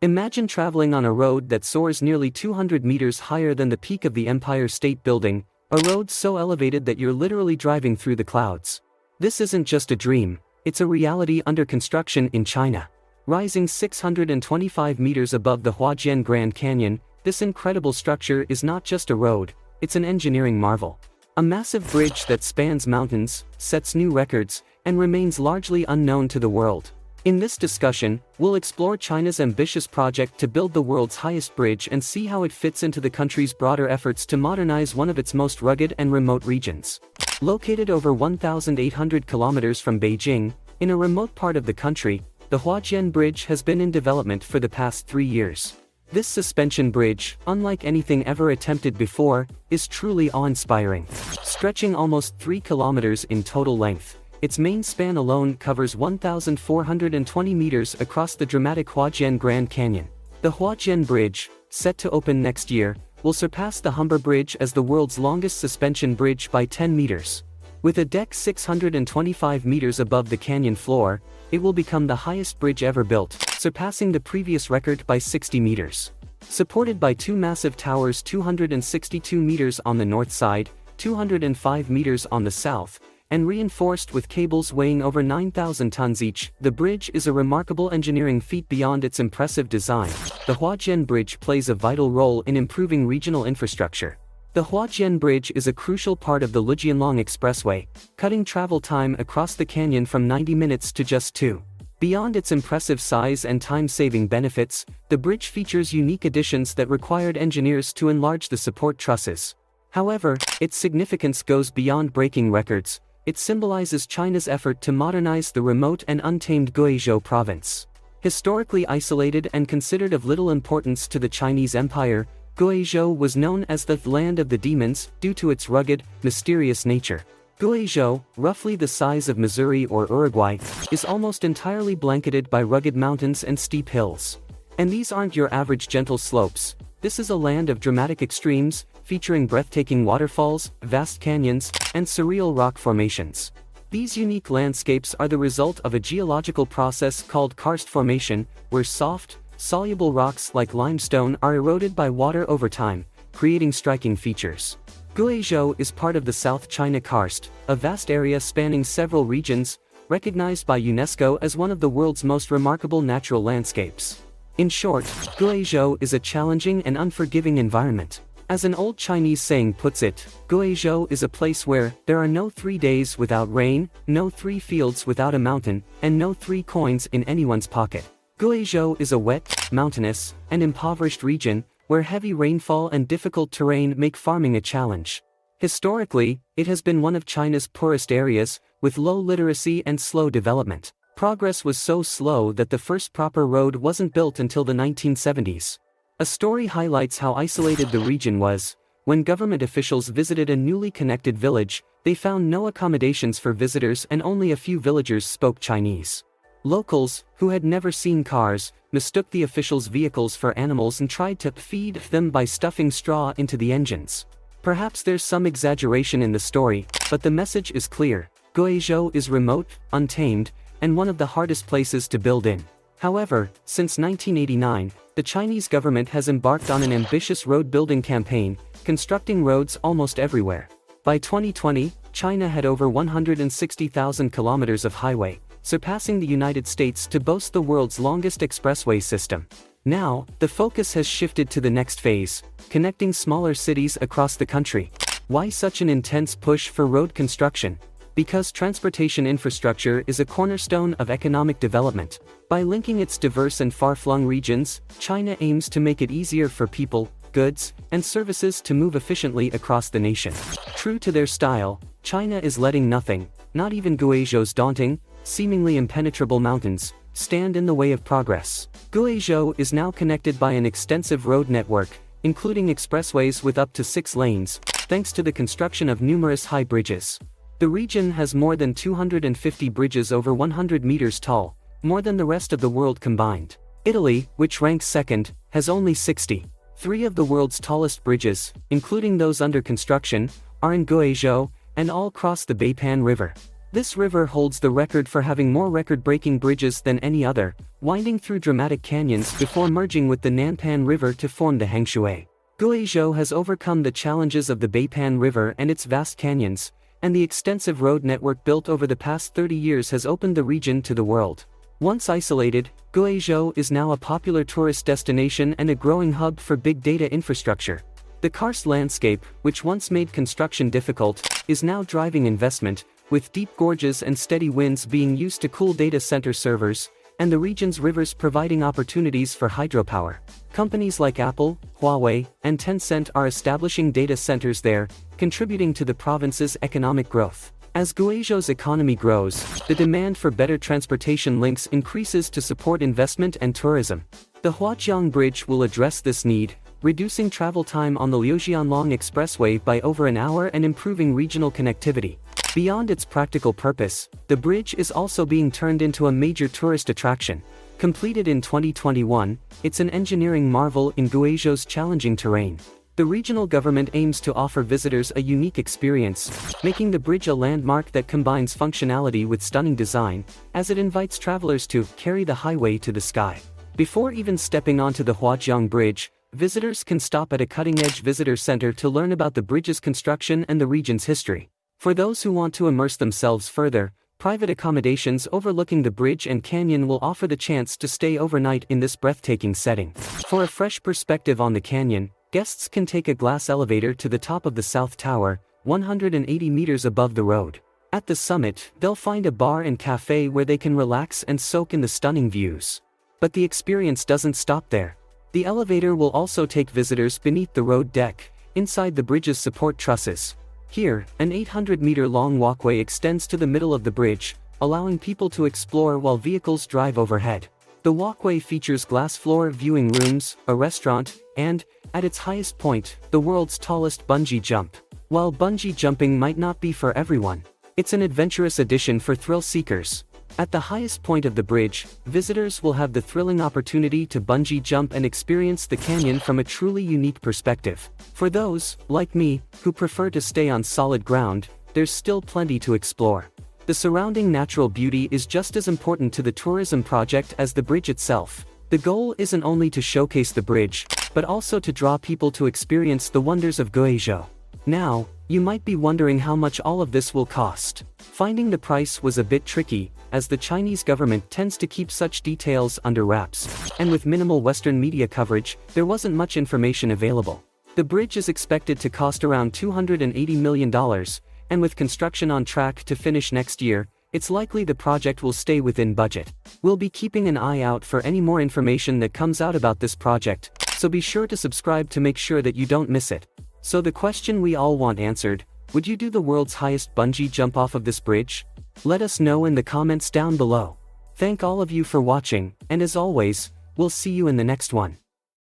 Imagine traveling on a road that soars nearly 200 meters higher than the peak of the Empire State Building, a road so elevated that you're literally driving through the clouds. This isn't just a dream, it's a reality under construction in China. Rising 625 meters above the Huajiang Grand Canyon, this incredible structure is not just a road, it's an engineering marvel. A massive bridge that spans mountains, sets new records, and remains largely unknown to the world. In this discussion, we'll explore China's ambitious project to build the world's highest bridge and see how it fits into the country's broader efforts to modernize one of its most rugged and remote regions. Located over 1,800 kilometers from Beijing, in a remote part of the country, the Huajiang Bridge has been in development for the past 3 years. This suspension bridge, unlike anything ever attempted before, is truly awe-inspiring. Stretching almost 3 kilometers in total length, its main span alone covers 1,420 meters across the dramatic Huajiang Grand Canyon. The Huajiang Bridge, set to open next year, will surpass the Humber Bridge as the world's longest suspension bridge by 10 meters. With a deck 625 meters above the canyon floor, it will become the highest bridge ever built, surpassing the previous record by 60 meters. Supported by two massive towers 262 meters on the north side, 205 meters on the south, and reinforced with cables weighing over 9,000 tons each, the bridge is a remarkable engineering feat beyond its impressive design. The Huajiang Bridge plays a vital role in improving regional infrastructure. The Huajiang Bridge is a crucial part of the Lijianlong Expressway, cutting travel time across the canyon from 90 minutes to just 2. Beyond its impressive size and time-saving benefits, the bridge features unique additions that required engineers to enlarge the support trusses. However, its significance goes beyond breaking records. It symbolizes China's effort to modernize the remote and untamed Guizhou province. Historically isolated and considered of little importance to the Chinese Empire, Guizhou was known as the Land of the Demons due to its rugged, mysterious nature. Guizhou, roughly the size of Missouri or Uruguay, is almost entirely blanketed by rugged mountains and steep hills. And these aren't your average gentle slopes. This is a land of dramatic extremes, featuring breathtaking waterfalls, vast canyons, and surreal rock formations. These unique landscapes are the result of a geological process called karst formation, where soft, soluble rocks like limestone are eroded by water over time, creating striking features. Guizhou is part of the South China Karst, a vast area spanning several regions, recognized by UNESCO as one of the world's most remarkable natural landscapes. In short, Guizhou is a challenging and unforgiving environment. As an old Chinese saying puts it, Guizhou is a place where there are no 3 days without rain, no 3 fields without a mountain, and no 3 coins in anyone's pocket. Guizhou is a wet, mountainous, and impoverished region, where heavy rainfall and difficult terrain make farming a challenge. Historically, it has been one of China's poorest areas, with low literacy and slow development. Progress was so slow that the first proper road wasn't built until the 1970s. A story highlights how isolated the region was. When government officials visited a newly connected village, they found no accommodations for visitors and only a few villagers spoke Chinese. Locals, who had never seen cars, mistook the officials' vehicles for animals and tried to feed them by stuffing straw into the engines. Perhaps there's some exaggeration in the story, but the message is clear. Guizhou is remote, untamed, and one of the hardest places to build in. However, since 1989, the Chinese government has embarked on an ambitious road-building campaign, constructing roads almost everywhere. By 2020, China had over 160,000 kilometers of highway, surpassing the United States to boast the world's longest expressway system. Now, the focus has shifted to the next phase, connecting smaller cities across the country. Why such an intense push for road construction? Because transportation infrastructure is a cornerstone of economic development. By linking its diverse and far-flung regions, China aims to make it easier for people, goods, and services to move efficiently across the nation. True to their style, China is letting nothing, not even Guizhou's daunting, seemingly impenetrable mountains, stand in the way of progress. Guizhou is now connected by an extensive road network, including expressways with up to 6 lanes, thanks to the construction of numerous high bridges. The region has more than 250 bridges over 100 meters tall, more than the rest of the world combined. Italy, which ranks second, has only 60. 3 of the world's tallest bridges, including those under construction, are in Guizhou, and all cross the Beipan River. This river holds the record for having more record-breaking bridges than any other, winding through dramatic canyons before merging with the Nanpan River to form the Hangshui. Guizhou has overcome the challenges of the Beipan River and its vast canyons, and the extensive road network built over the past 30 years has opened the region to the world. Once isolated, Guizhou is now a popular tourist destination and a growing hub for big data infrastructure. The karst landscape, which once made construction difficult, is now driving investment, with deep gorges and steady winds being used to cool data center servers, and the region's rivers providing opportunities for hydropower. Companies like Apple, Huawei, and Tencent are establishing data centers there, contributing to the province's economic growth. As Guizhou's economy grows, the demand for better transportation links increases to support investment and tourism. The Huajiang Bridge will address this need, reducing travel time on the Liujianlong Expressway by over an hour and improving regional connectivity. Beyond its practical purpose, the bridge is also being turned into a major tourist attraction. Completed in 2021, it's an engineering marvel in Guizhou's challenging terrain. The regional government aims to offer visitors a unique experience, making the bridge a landmark that combines functionality with stunning design, as it invites travelers to carry the highway to the sky. Before even stepping onto the Huajiang Bridge, visitors can stop at a cutting-edge visitor center to learn about the bridge's construction and the region's history. For those who want to immerse themselves further, private accommodations overlooking the bridge and canyon will offer the chance to stay overnight in this breathtaking setting. For a fresh perspective on the canyon, guests can take a glass elevator to the top of the South Tower, 180 meters above the road. At the summit, they'll find a bar and cafe where they can relax and soak in the stunning views. But the experience doesn't stop there. The elevator will also take visitors beneath the road deck, inside the bridge's support trusses. Here, an 800-meter-long walkway extends to the middle of the bridge, allowing people to explore while vehicles drive overhead. The walkway features glass floor viewing rooms, a restaurant, and, at its highest point, the world's tallest bungee jump. While bungee jumping might not be for everyone, it's an adventurous addition for thrill seekers. At the highest point of the bridge, visitors will have the thrilling opportunity to bungee jump and experience the canyon from a truly unique perspective. For those, like me, who prefer to stay on solid ground, there's still plenty to explore. The surrounding natural beauty is just as important to the tourism project as the bridge itself. The goal isn't only to showcase the bridge, but also to draw people to experience the wonders of Guizhou. Now, you might be wondering how much all of this will cost. Finding the price was a bit tricky, as the Chinese government tends to keep such details under wraps, and with minimal Western media coverage, there wasn't much information available. The bridge is expected to cost around $280 million, and with construction on track to finish next year, it's likely the project will stay within budget. We'll be keeping an eye out for any more information that comes out about this project, so be sure to subscribe to make sure that you don't miss it. So the question we all want answered, would you do the world's highest bungee jump off of this bridge? Let us know in the comments down below. Thank all of you for watching, and as always, we'll see you in the next one.